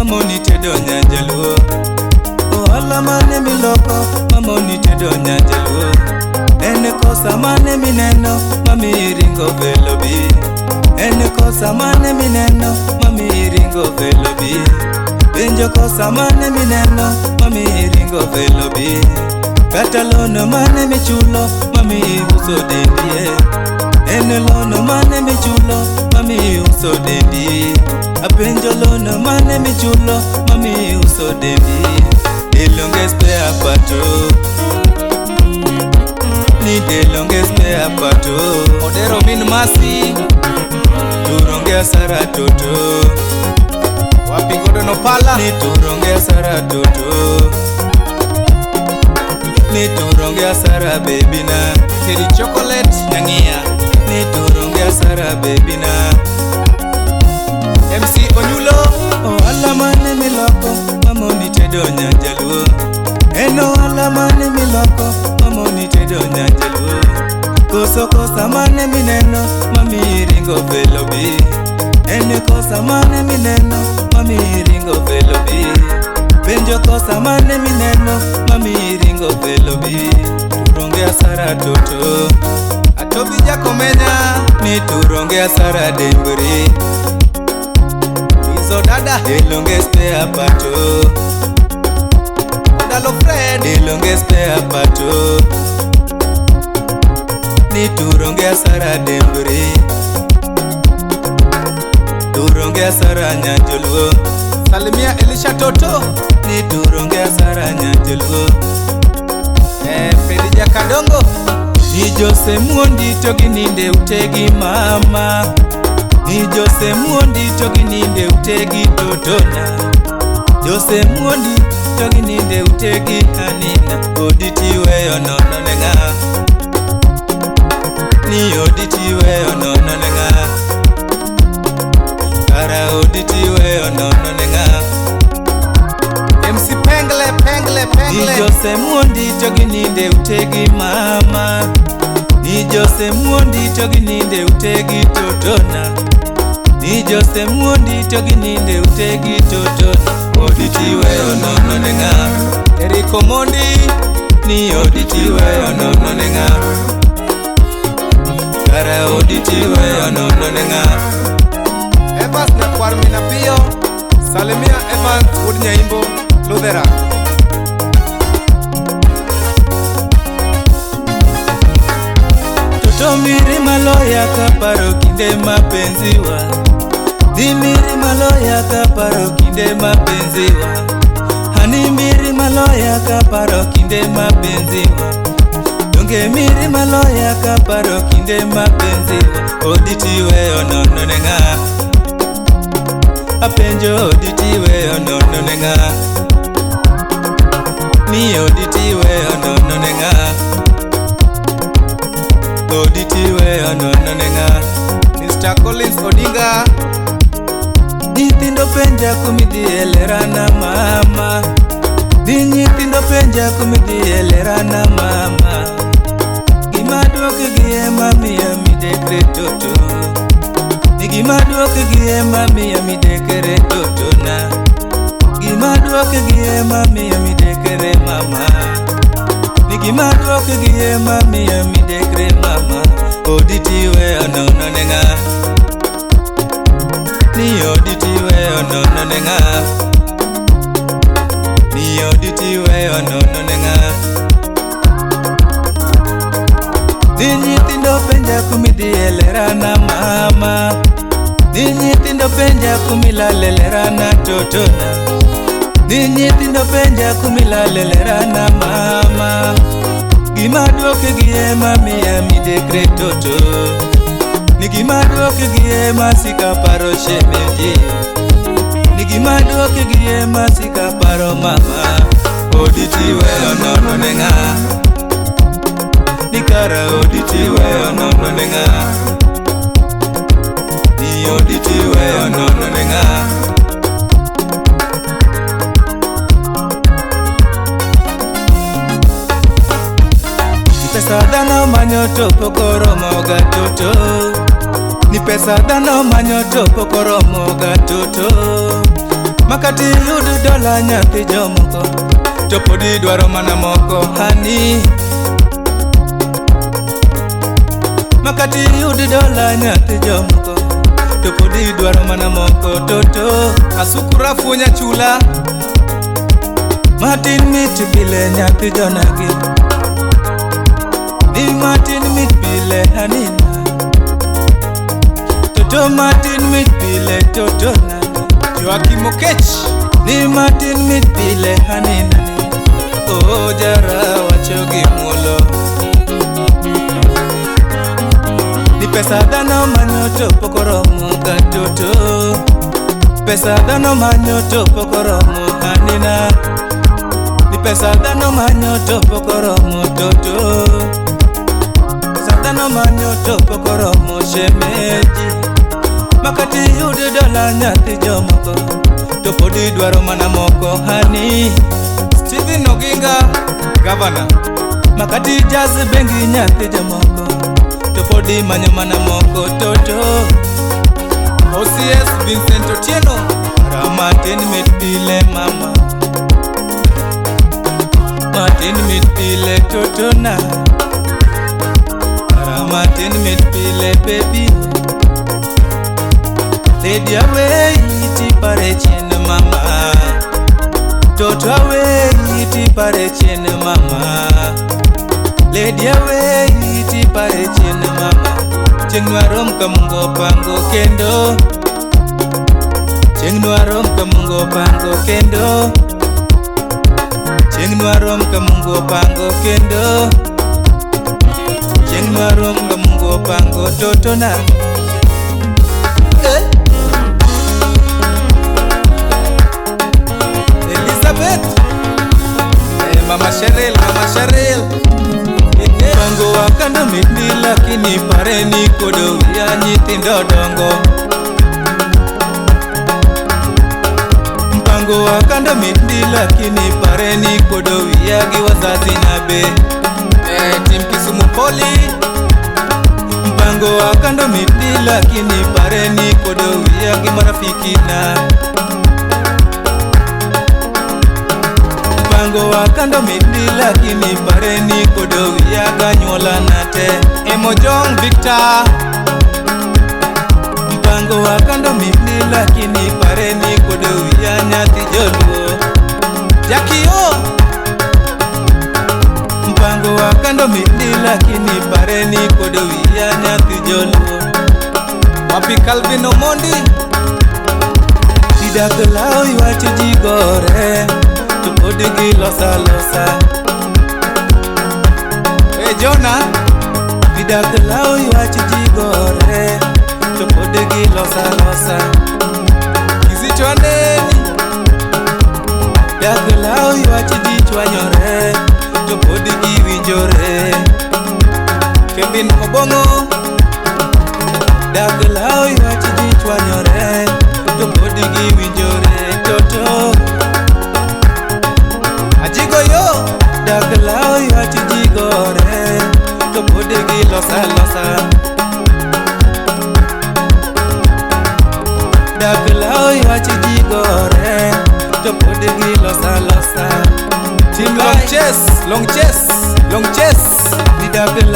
mamoni tedo nyanjaluo. Ohala mane miloko mamoni tedo nyanjaluo. Ene kosa mane mineno mami ringo velo bi. Ene kosa mane mineno mami ringo velo bi. Benjo kosa mane mineno mami ringo velo bi. Kata lono mane michulo mami uso dendie. Ene lono mane michulo mami uso dendi. Apenjo lono mane michulo mami uso dendi. Delonge spare pato, ni delonge spare pato. Odero min masi, turonge asara toto. Wapi godo no pala, ni turonge asara toto. Ni turonge asara baby na. Keri chocolate nyangia, ni turonge asara baby na. MC Onyulo. Ohala mane miloko mamoni tedo nyanjaluo. Eno ohala mane miloko mamoni tedo nyanjaluo. Koso kosa mane mineno mami ringo velo bi. Ene kosa mane mineno mami ringo velo bi. Benjo kosa mane mineno mami ringo velo bi. Turonge asara toto, atobi jakomenya. Ni turonge asara demburi. So dada, delonge spare pato. Odalo friend, delonge spare pato. Ni turonge asara demburi. Turonge asara nyanjaluo. Salimia Elisha Toto. Ni turonge asara nyanjaluo. Felija Kadongo. Ni Jose Muondi togi ninde utegi mama. Ni Jose Muondi togi ninde utegi totona. Jose Muondi togi ninde utegi hanina. Oditi weyo nono nenga. Ni oditi weyo nono nenga. Kara oditi weyo nono nenga. MC Pengle, Pengle, Pengle. Ni Jose Muondi togi ninde utegi mama. Ni Jose Muondi togi ninde utegi totona. Ni Jose Muondi togi ninde utegi totona. Oditi weyo nono nenga. Eriko Mondi. Ni oditi weyo nono nenga. Kara oditi weyo nono nenga. Evans na Kwarmina Pio. Salimia Evans Wood Nyaimbo Ludera. Toto miri maloya kaparo kinde mapenziwa. Dimiri maloya kaparo kinde mapenziwa. Hani miri maloya kaparo kinde mapenziwa. Donge miri maloya kaparo kinde mapenziwa. Oditi weyo nono nenga. Apenjo oditi weyo nono nenga. Ni oditi weyo nono nenga. Oditi weyo nono nenga. Mr. Collins Odinga. Nyithindo penja kumidhi elerana mama. Ni nyithindo penja kumidhi elerana mama. Gima duoke gie mamiya midekre toto. Ni gima duoke gie mamiya midekre toto na. Gima duoke gie mamiya midekre mama. Ni gima duoke gie mamiya midekre mama. Oditi weyo nono nenga. Ni oditi weyo nono nenga. Ni oditi weyo nono nenga. Ni nyithindo penja kumidhi elerana mama. Ni nyithindo penja kumilalelera totona. Ni nyithindo penja kumilalelera mama. Gima duoke gie mamiya midekre toto. Ni gima duoke gie masika paro shemeji. Ni gima duoke gie masika paro mama. Oditi weyo nono nenga. Ni kara oditi weyo nono nenga. Ni oditi weyo nono nenga. Pesa dano manyoto pokoro moga toto. Ni pesa dano manyoto pokoro moga toto. makati yud dola nyathi jomoko to podi dwaro mana moko hani. Makati yud dola nyathi jomoko to podi dwaro mana moko toto. Asukura funya chula Martin mit pile nyathi jonagi ni Martin mit pile hanina toto Martin mit pile toto nani Joakim Okech ni Martin mit pile hanina ni o jara wachogi mulo ni pesa dano manyoto pokoromo gatoto pesa dano manyoto pokoromo hanina ni pesa dano manyoto pokoromo toto pesa dano manyoto pokoromo shemeji makati yud dola nyathi jomoko to podi dwaro mana moko hani. Stephen Oginga Governor makati jazz bengi nyathi jomoko to podi manyo mana moko toto. OCS Vincent Otieno Martin mit pile mama Martin mit pile toto na Martin mit pile baby Lady away iti pare chen mama toto away iti pare chen mama Lady away iti pare chen mama Cheng nuarom kamungo pango kendo Cheng nuarom kamungo pango kendo Cheng nuarom kamungo pango kendo Cheng nuarom kamungo pango toto na Elizabeth Mama Cheryl Pango wakanda miti lakini pareni kodo ya nyithindo dongo Pango wakanda miti lakini pareni kodo ya gi wazazi nabe Team Kisumu Poli Pango wakanda miti lakini pareni kodo ya gi marafiki na Pango wakando miti lakini pareni kodo ya ganyola nate Emojong Victor Pango wakando miti lakini pareni kodo ya nyathi joluo Jakio Pango wakando miti lakini pareni kodo ya nyathi joluo Wapi Calvin Omondi Didaklau iwacho jigore to podi gi losa Jonah Didaklau iwacho jigore to podi gi losa Kizito Aneni Daklau iwacho ji chwanyore to podi gi winjore Kevin Obongo Daklau iwacho ji chwanyore to podi gi winjore toto Ajigo yo Daklau iwacho jigore to podi gi losa Daklau iwacho jigore to podi gi losa Team Long Chess Didaklau